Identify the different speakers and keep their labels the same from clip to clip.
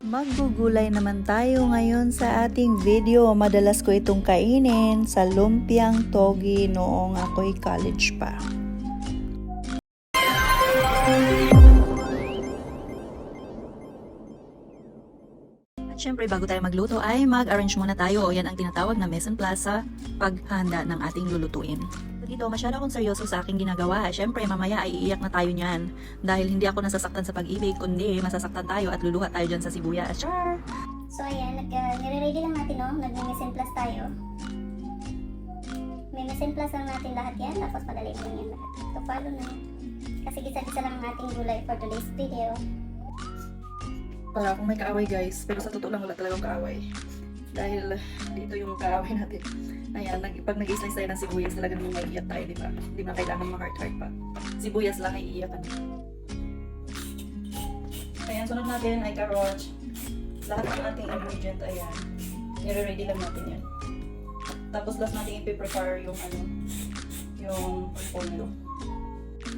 Speaker 1: Maggugulay naman tayo ngayon sa ating video. Madalas ko itong kainin sa lumpiang togi noong ako'y college pa. At syempre bago tayo magluto ay mag-arrange muna tayo. Yan ang tinatawag na mise en place sa paghanda ng ating lulutuin. Dito, masyado akong seryoso sa aking ginagawa. Syempre, mamaya ay iiyak na tayo niyan. Dahil hindi ako nasasaktan sa pag-ibig, kundi masasaktan tayo at luluha tayo dyan sa sibuyas. Char!
Speaker 2: So ayan, nire-ready lang natin, no? Nag-mise en place tayo. May mise en place lang natin lahat yan, tapos padali lang yan lahat. So follow na yan. Kasi gisa-gisa lang ang ating gulay for today's video.
Speaker 1: Para akong may kaaway guys, pero sa totoo lang wala talagang kaaway. Dahil dito yung kaaway natin. Ayan, pag nag-slice tayo ng sibuyas, talaga naman maiiyak tayo, di ba? Hindi na kailangan ma-heart-heart pa. Sibuyas lang ay iiyakan. Ayan, sunod natin ay carrots. Lahat ng ating ingredient, ayan. Nire-ready lang natin yan. Tapos last natin i-prepare yung yung pollo.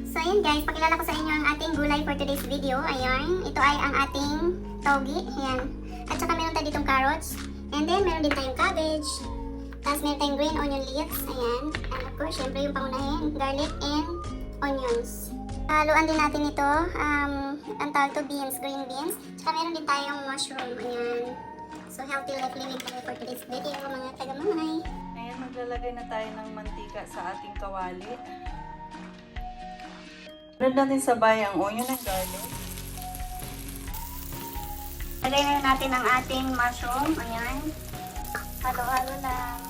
Speaker 2: So ayan guys, pakilala ko sa inyo ang ating gulay for today's video. Ayan, ito ay ang ating togi. Ayan. At saka meron tayo ditong carrots. And then meron din tayong cabbage. Tapos meron tayong green onion leaves. Ayan. And of course, syempre yung pangunahin, garlic and onions. Haluan din natin ito. Ang tawag to beans, green beans. Tsaka meron din tayong mushroom. Ayan. So healthy life living tayo for today's video, mga taga-mamay.
Speaker 1: Ayan, maglalagay na tayo ng mantika sa ating kawali. Meron natin sabay ang onion and garlic.
Speaker 2: Lagay na natin ang ating mushroom. Ayan. Halo-halo lang.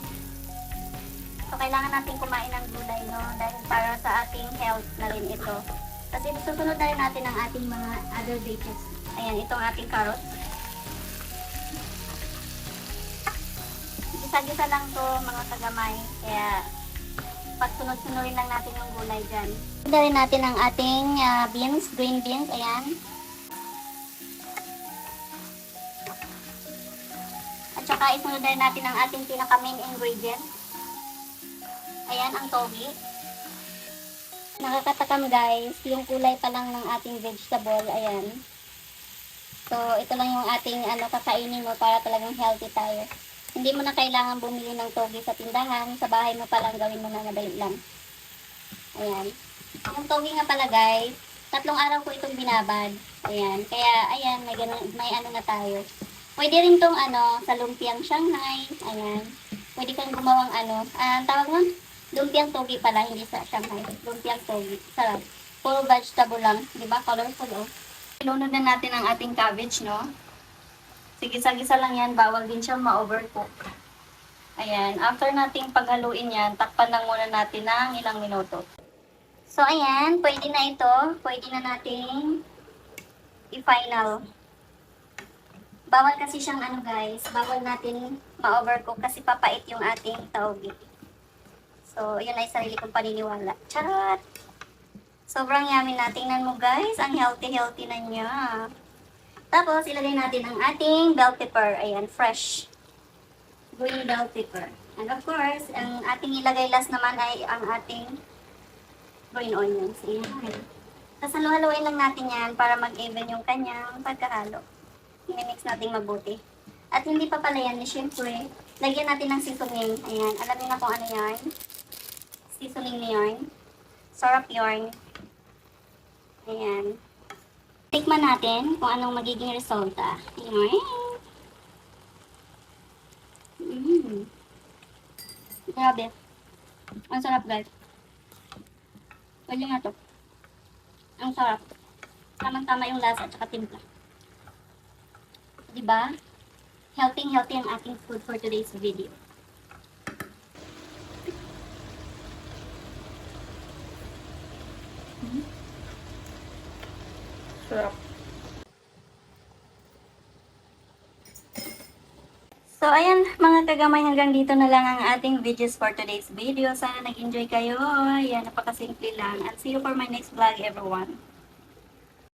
Speaker 2: So, kailangan natin kumain ng gulay, no? Dahil para sa ating health na rin ito. Kasi susunod na rin natin ang ating mga other veggies. Ayan, itong ating carrot. Gisa-gisa lang to mga tagamay. Kaya, pagsunod-sunurin lang natin yung gulay dyan. Sunod rin natin ang ating beans, green beans. Ayan. Tsaka isunod na natin ang ating pinaka-main ingredient. Ayan, ang togi. Nakakatakam guys, yung kulay pa lang ng ating vegetable. Ayan. So, ito lang yung ating kakainin mo para talagang healthy tayo. Hindi mo na kailangan bumili ng togi sa tindahan. Sa bahay mo pa lang gawin mo na madali lang. Ayan. Yung togi nga pala guys, 3 araw ko itong binabad. Ayan. Kaya, ayan, may ano na tayo. Pwede rin tong sa lumpiang Shanghai. Ayan. Pwede kang gumawang tawag mo? Lumpiang togi pala, hindi sa Shanghai. Lumpiang togi. Sarap. Puro vegetable lang. Diba? Colorful, oh. Ilunod na natin ang ating cabbage, no? Sigisa-gisa lang yan. Bawal din siyang ma-overcook. Ayan. After nating paghaluin yan, takpan lang muna natin ng ilang minuto. So, ayan. Pwede na ito. Pwede na nating i-final. Bawal kasi siyang guys, bawal natin ma-overcook kasi papait yung ating togi. So, yun ay sarili kong paniniwala. Charot! Sobrang yummy na. Tingnan mo guys, ang healthy-healthy na niya. Tapos, ilagay natin ang ating bell pepper. Ayan, fresh. Green bell pepper. And of course, ang ating ilagay last naman ay ang ating green onions. Ayan. Tapos, halu-haluin lang natin yan para mag-even yung kanyang pagkahalo. I-mix natin mabuti. At hindi pa pala yan, syempre, lagyan natin ng seasoning. Ayan, alam niyo na kung ano yan. Seasoning na yarn. Syrup yarn. Ayan. Tikman natin kung anong magiging resulta. Ayan. Grabe. Ang sarap guys. Pwede nga to. Ang sarap. Tamang-tama yung lasa at saka timpla. Diba? Healthy ang ating food for today's video.
Speaker 1: Sarap.
Speaker 2: So, ayan mga kagamay, hanggang dito na lang ang ating videos for today's video. Sana nag-enjoy kayo. Ayan, napakasimple lang. And see you for my next vlog, everyone.